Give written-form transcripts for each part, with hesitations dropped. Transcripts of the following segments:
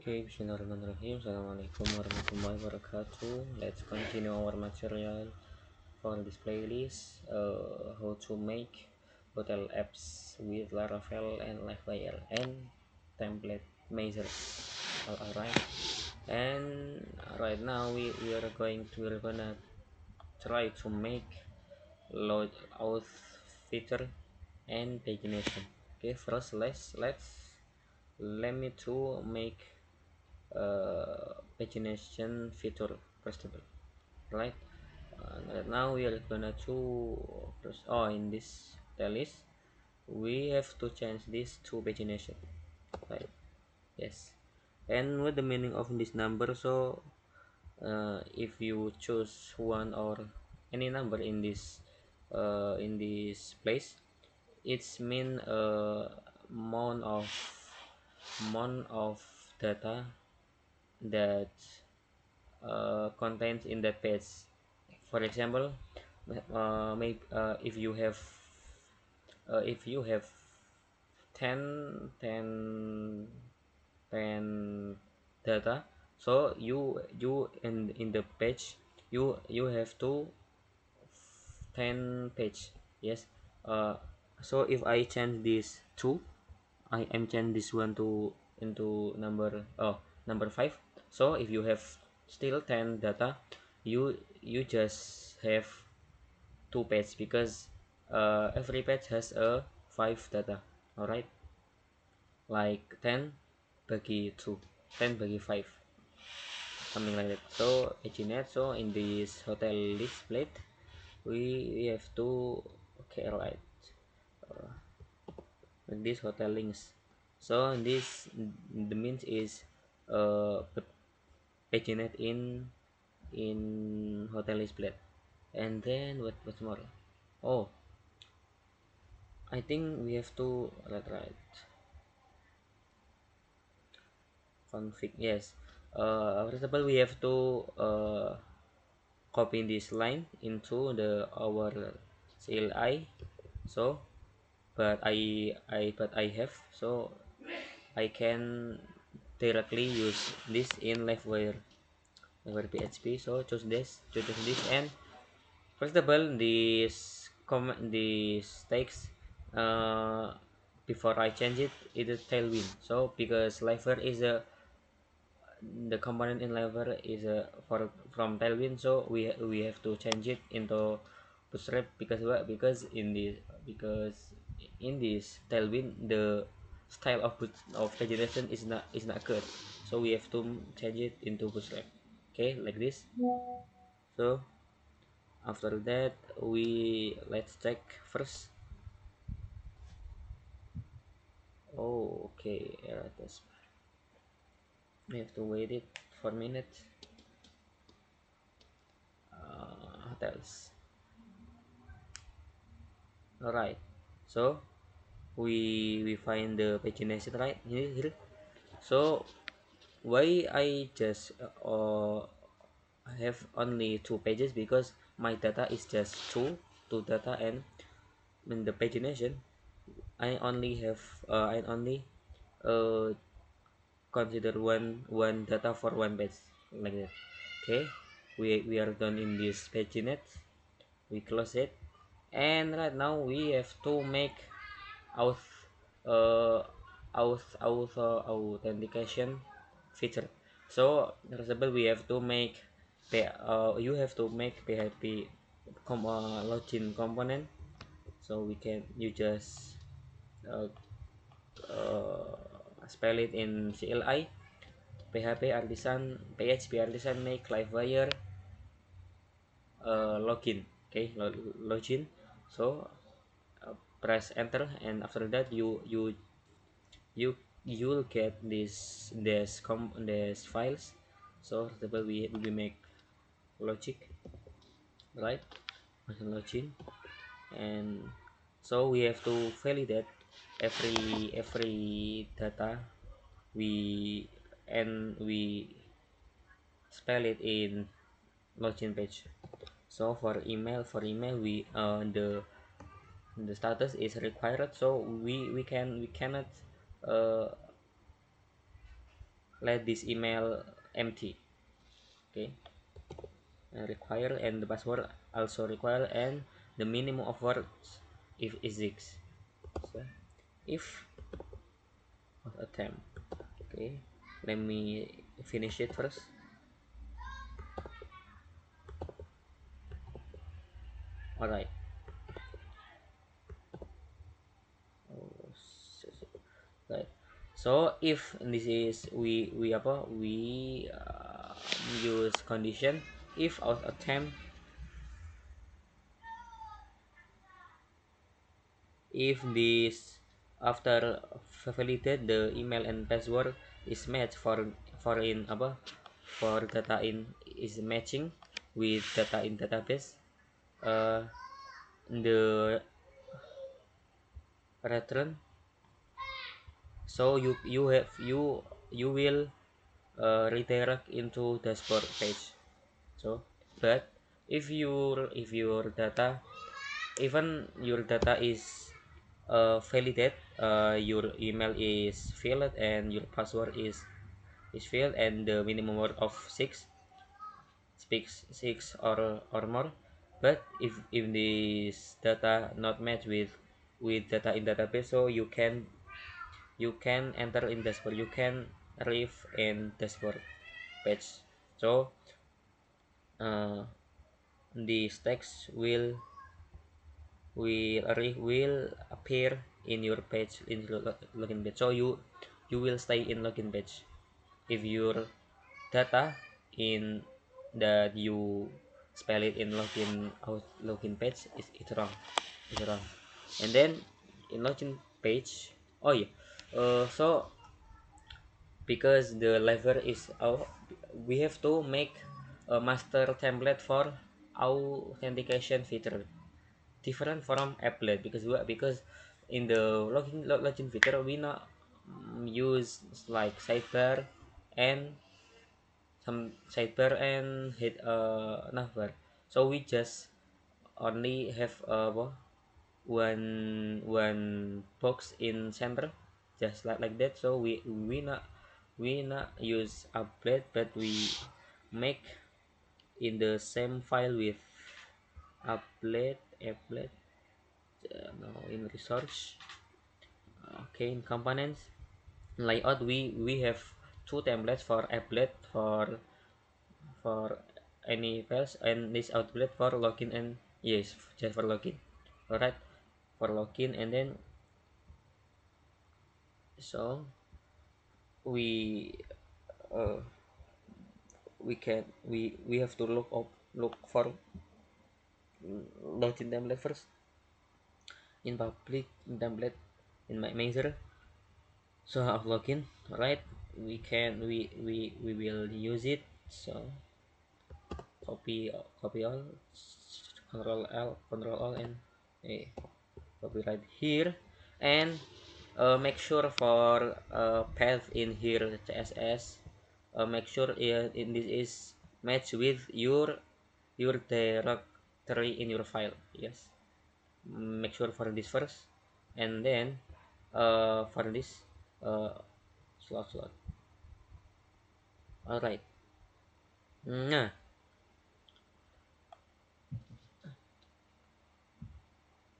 Okay, bismillahirrahmanirrahim. Assalamualaikum warahmatullahi wabarakatuh. Let's continue our material for this playlist. How to make hotel apps with Laravel and Livewire and template measures. Alright. And right now we're gonna try to make load out feature and pagination. Okay, first let me to make pagination feature first of all, right? Right now we are gonna to first, in this list we have to change this to pagination, right? Yes. And what the meaning of this number? So if you choose one or any number in this place, it's mean amount of amount of data that contains in that page. For example, maybe if you have 10 10 10 data, so you in the page you have to 10 page. Yes. So if I change this to, I am change this one to into number 5. So if you have still 10 data, you just have 2 page because every page has a 5 data. Alright, like 10 bagi 2, 10 bagi 5, something like that. So paginate. So in this hotel list plate we have to, okay, right, like this hotel links. So this the means is paginate in hotel list plate. And then what's more? Oh, I think we have to right config. Yes. First of all we have to copy this line into the our CLI. So but I have, so I can directly use this in Livewire PHP. So choose this, and first of all this text, uh, before I change it is Tailwind. So because Livewire is the component in Livewire is from Tailwind, so we have to change it into Bootstrap. Because what? Because in this Tailwind the style of pagination is not good, so we have to change it into Bootstrap. Okay, like this. So after that let's check first. Oh, okay, error test. We have to wait it for a minute. Hotels. All right, so we find the pagination right here. So why I just have only 2 pages? Because my data is just two data, and in the pagination I only uh, consider one data for one page, like that. Okay, we are done in this paginate. We close it, and right now we have to make auth uh, authentication feature. So for example we have to make you have to make PHP login component. So you just uh, spell it in CLI PHP artisan make Livewire login. Okay, login. So press enter, and after that you you'll get this files. So for example we make logic, right, login, and so we have to validate every data we and we spell it in login page. So for email we the status is required, so we cannot uh, let this email empty. Okay, require, and the password also require, and the minimum of words if is 6. So if attempt. Okay, let me finish it first. All right. Oh, right. So if this is we use condition if out attempt, if this after validated the email and password is matched for in apa for data in is matching with data in database, uh, the return. So you will redirect into dashboard page. So but if your data, even your data is validated, your email is filled and your password is filled, and the minimum word of speaks 6 or more, but if this data not match with data in database, so you can enter in dashboard, you can leave in dashboard page. So this text will appear in your page, in your login page. So you will stay in login page if your data in that you spell it in login page is it's wrong, it's wrong. And then in login page, oh yeah, so because the lever is we have to make a master template for authentication feature, different from applet, because in the login feature we not use like sidebar and some sidebar and hit navbar. So we just only have one box in center, just like that. So we not use applet, but we make in the same file with applet. Now in resource, okay, in components layout, we have two templates for applet for any files, and this outlet for login, and yes, just for login. All right, for login, and then so we uh, we have to look for login template first in public template in my manager. So of login, all right, we will use it. So copy all, control all and copy right here, and make sure for path in here css, make sure in this is match with your directory in your file. Yes, make sure for this first, and then for this uh, slot. All right. Nah,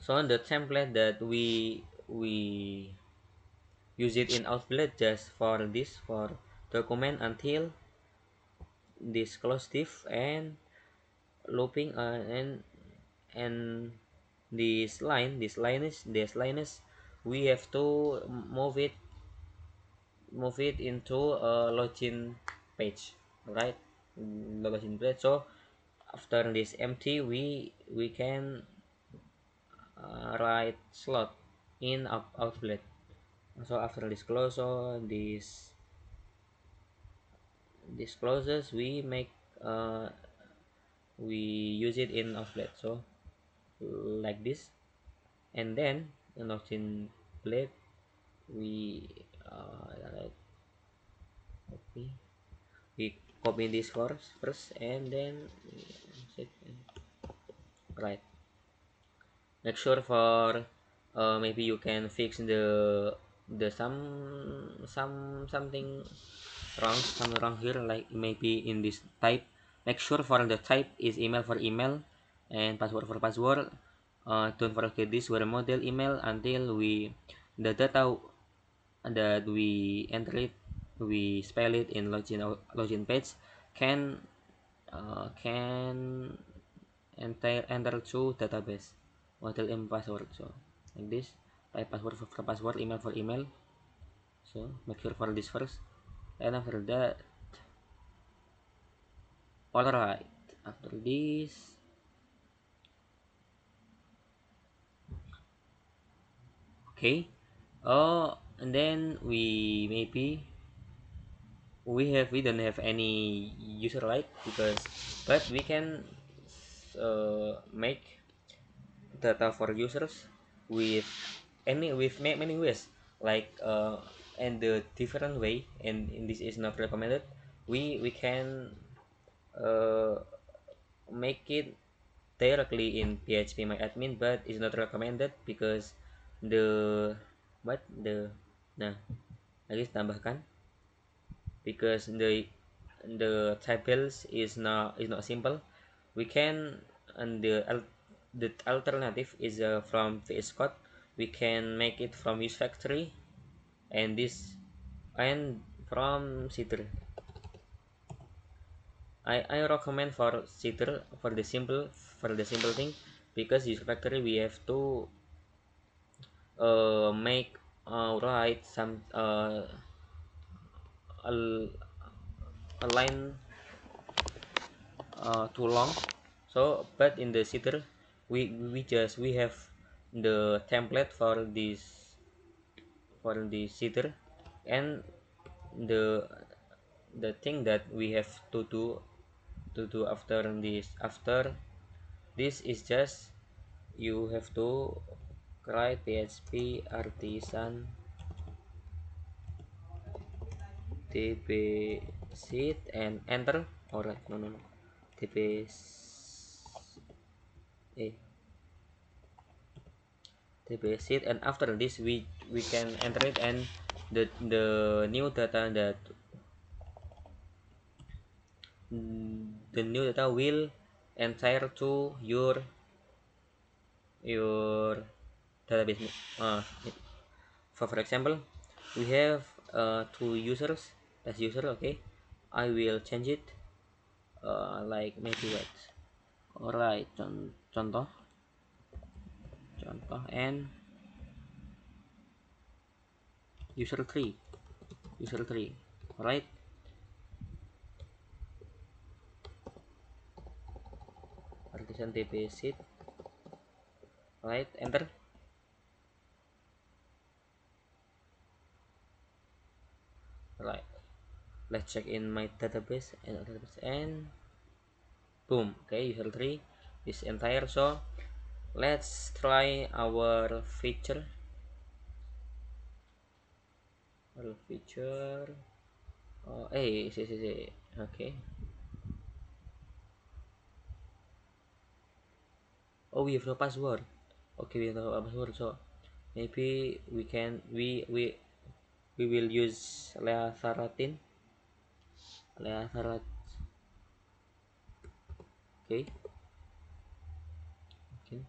so the template that we use it in Outlet just for this, for document until this close div and looping, and this line is we have to move it into a login page, right? Login page. So after this empty, we can write slot in outlet. So after this close, so this closes, uh, we use it in outlet. So like this, and then in plate we like copy we copy this first, and then right. Make sure for maybe you can fix the something wrong, something wrong here, like maybe in this type. Make sure for the type is email for email and password for password. Don't forget this were model email until we the data that we enter it, we spell it in login page can enter to database model and password. So like this, type password for password, email for email. So make sure for this first, and after that, alright, after this, okay. And then we don't have any user right, because but we can make data for users with many ways, like and the different way, and this is not recommended. We can uh, make it directly in PHP my admin, but it's not recommended because the what the nah lagi tambahkan, because the tables is not simple. We can, and the alternative is from VS Code. We can make it from use factory, and this and from Citre. I recommend for Citre for the simple thing, because use factory we have to make write some a, a line too long. So but in the Citre we have the template for this Citre, and the the thing that we have to do after this is just you have to write PHP artisan db sheet and enter. Alright, no, db eh db sheet, and after this we can enter it, and the new data that the new data will enter to your database. For example, we have two users as user. Okay, I will change it, like maybe what. Alright, contoh and user 3. Alright, artisan db sheet. Right, enter. Right, let's check in my database and boom. Okay, user 3 is entire. So let's try our feature. Oh, see. Okay. Oh, we have no password. Okay, we have no password. So maybe we will use Leatharat. Okay. Okay.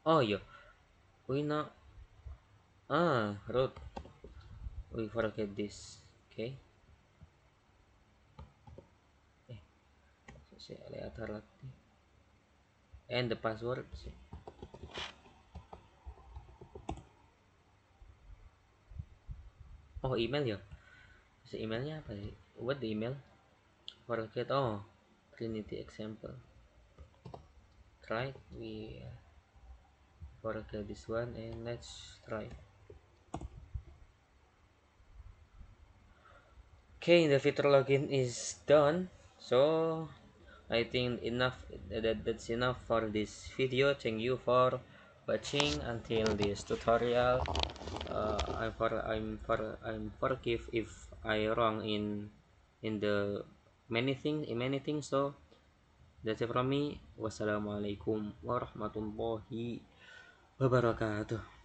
Oh yeah, we know. Root. We forget this. Okay. Leatharat. And the password. Oh, email ya. Emailnya apa sih? What the email? Forget. Oh, Trinity example. Try. We forget this one, and let's try. Okay, the feature login is done. So I think that's enough for this video. Thank you for watching until this tutorial. I'm forgive if I wrong in the many things. So that's it from me. Wassalamualaikum warahmatullahi wabarakatuh.